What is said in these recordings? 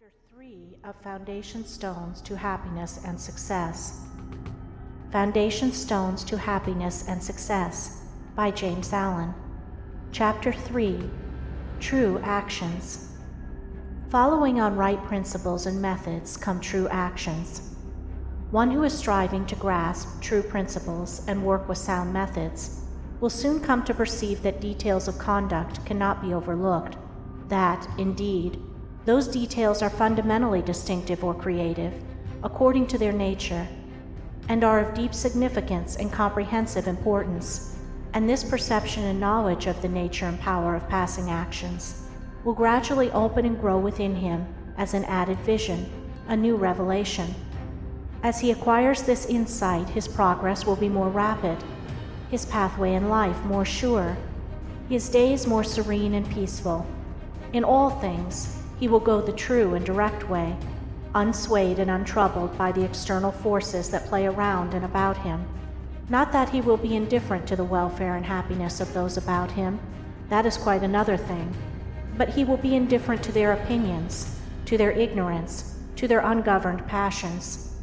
Chapter 3 of Foundation Stones to Happiness and Success. Foundation Stones to Happiness and Success by James Allen. Chapter 3 True Actions. Following on right principles and methods come true actions. One who is striving to grasp true principles and work with sound methods will soon come to perceive that details of conduct cannot be overlooked, that, indeed, those details are fundamentally distinctive or creative, according to their nature, and are of deep significance and comprehensive importance, and this perception and knowledge of the nature and power of passing actions will gradually open and grow within him as an added vision, a new revelation. As he acquires this insight, his progress will be more rapid, his pathway in life more sure, his days more serene and peaceful. In all things, he will go the true and direct way, unswayed and untroubled by the external forces that play around and about him. Not that he will be indifferent to the welfare and happiness of those about him, that is quite another thing, but he will be indifferent to their opinions, to their ignorance, to their ungoverned passions.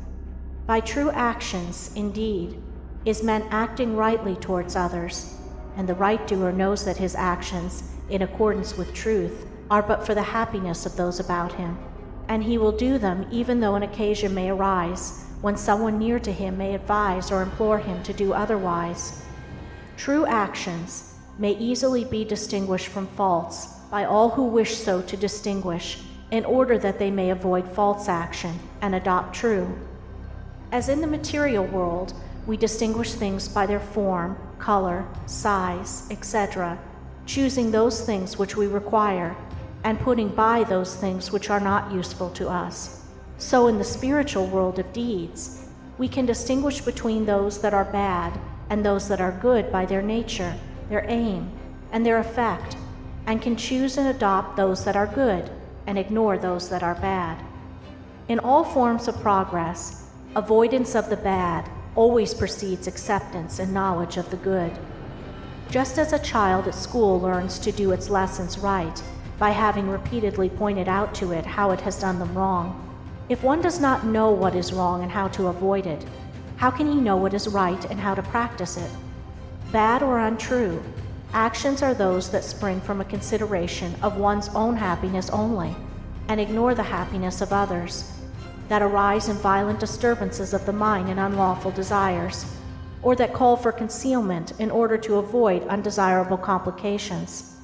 By true actions, indeed, is meant acting rightly towards others, and the right doer knows that his actions, in accordance with truth, are but for the happiness of those about him, and he will do them even though an occasion may arise when someone near to him may advise or implore him to do otherwise. True actions may easily be distinguished from false by all who wish so to distinguish, in order that they may avoid false action and adopt true. As in the material world, we distinguish things by their form, color, size, etc., choosing those things which we require, and putting by those things which are not useful to us. So in the spiritual world of deeds, we can distinguish between those that are bad and those that are good by their nature, their aim, and their effect, and can choose and adopt those that are good and ignore those that are bad. In all forms of progress, avoidance of the bad always precedes acceptance and knowledge of the good. Just as a child at school learns to do its lessons right by having repeatedly pointed out to it how it has done them wrong, if one does not know what is wrong and how to avoid it, how can he know what is right and how to practice it? Bad or untrue, actions are those that spring from a consideration of one's own happiness only, and ignore the happiness of others, that arise in violent disturbances of the mind and unlawful desires, or that call for concealment in order to avoid undesirable complications.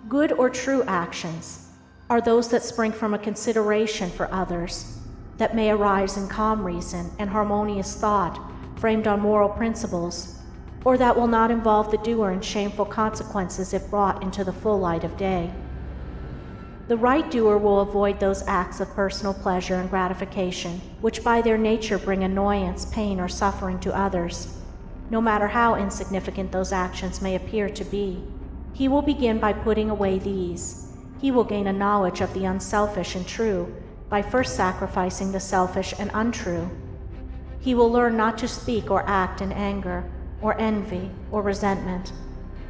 Good or true actions are those that spring from a consideration for others, that may arise in calm reason and harmonious thought framed on moral principles, or that will not involve the doer in shameful consequences if brought into the full light of day. The right doer will avoid those acts of personal pleasure and gratification which by their nature bring annoyance, pain, or suffering to others, no matter how insignificant those actions may appear to be. He will begin by putting away these. He will gain a knowledge of the unselfish and true by first sacrificing the selfish and untrue. He will learn not to speak or act in anger, or envy, or resentment,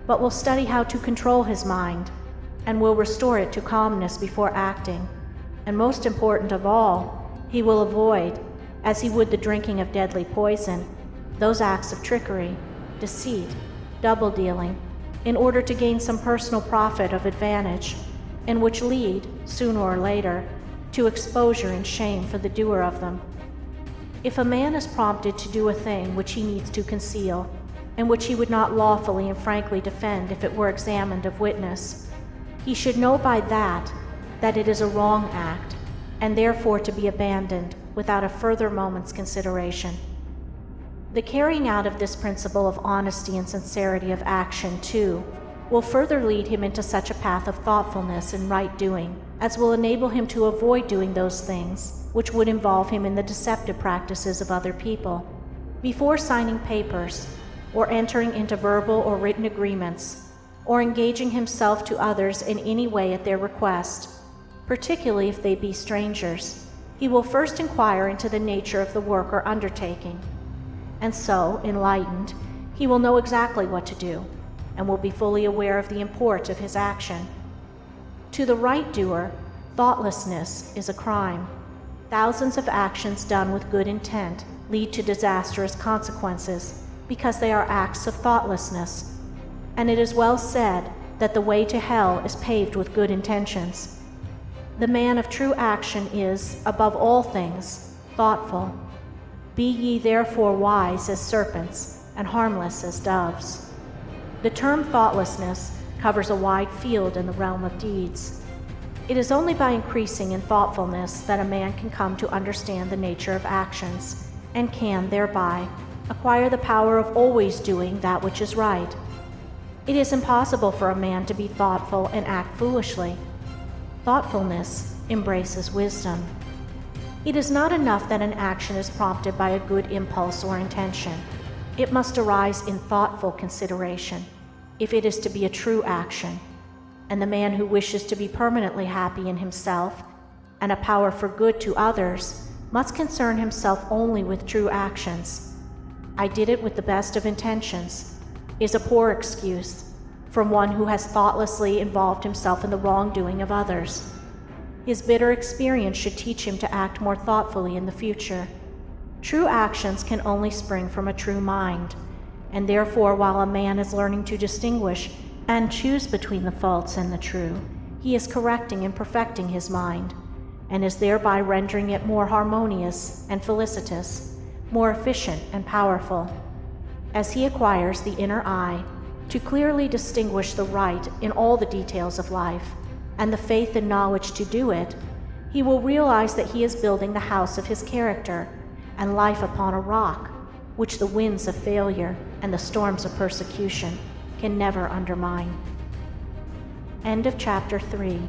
but will study how to control his mind, and will restore it to calmness before acting. And most important of all, he will avoid, as he would the drinking of deadly poison, those acts of trickery, deceit, double-dealing, in order to gain some personal profit of advantage, and which lead, sooner or later, to exposure and shame for the doer of them. If a man is prompted to do a thing which he needs to conceal, and which he would not lawfully and frankly defend if it were examined of witness, he should know by that it is a wrong act, and therefore to be abandoned without a further moment's consideration. The carrying out of this principle of honesty and sincerity of action, too, will further lead him into such a path of thoughtfulness and right doing as will enable him to avoid doing those things which would involve him in the deceptive practices of other people. Before signing papers, or entering into verbal or written agreements, or engaging himself to others in any way at their request, particularly if they be strangers, he will first inquire into the nature of the work or undertaking. And so, enlightened, he will know exactly what to do, and will be fully aware of the import of his action. To the right doer, Thoughtlessness is a crime. Thousands of actions done with good intent lead to disastrous consequences because they are acts of thoughtlessness. And it is well said that the way to hell is paved with good intentions. The man of true action is, above all things, thoughtful. Be ye therefore wise as serpents and harmless as doves. The term thoughtlessness covers a wide field in the realm of deeds. It is only by increasing in thoughtfulness that a man can come to understand the nature of actions, and can, thereby, acquire the power of always doing that which is right. It is impossible for a man to be thoughtful and act foolishly. Thoughtfulness embraces wisdom. It is not enough that an action is prompted by a good impulse or intention. It must arise in thoughtful consideration, if it is to be a true action. And the man who wishes to be permanently happy in himself and a power for good to others must concern himself only with true actions. "I did it with the best of intentions" is a poor excuse from one who has thoughtlessly involved himself in the wrongdoing of others. His bitter experience should teach him to act more thoughtfully in the future. True actions can only spring from a true mind, and therefore while a man is learning to distinguish and choose between the false and the true, he is correcting and perfecting his mind, and is thereby rendering it more harmonious and felicitous, more efficient and powerful. As he acquires the inner eye to clearly distinguish the right in all the details of life, and the faith and knowledge to do it, he will realize that he is building the house of his character and life upon a rock, which the winds of failure and the storms of persecution can never undermine. End of chapter 3.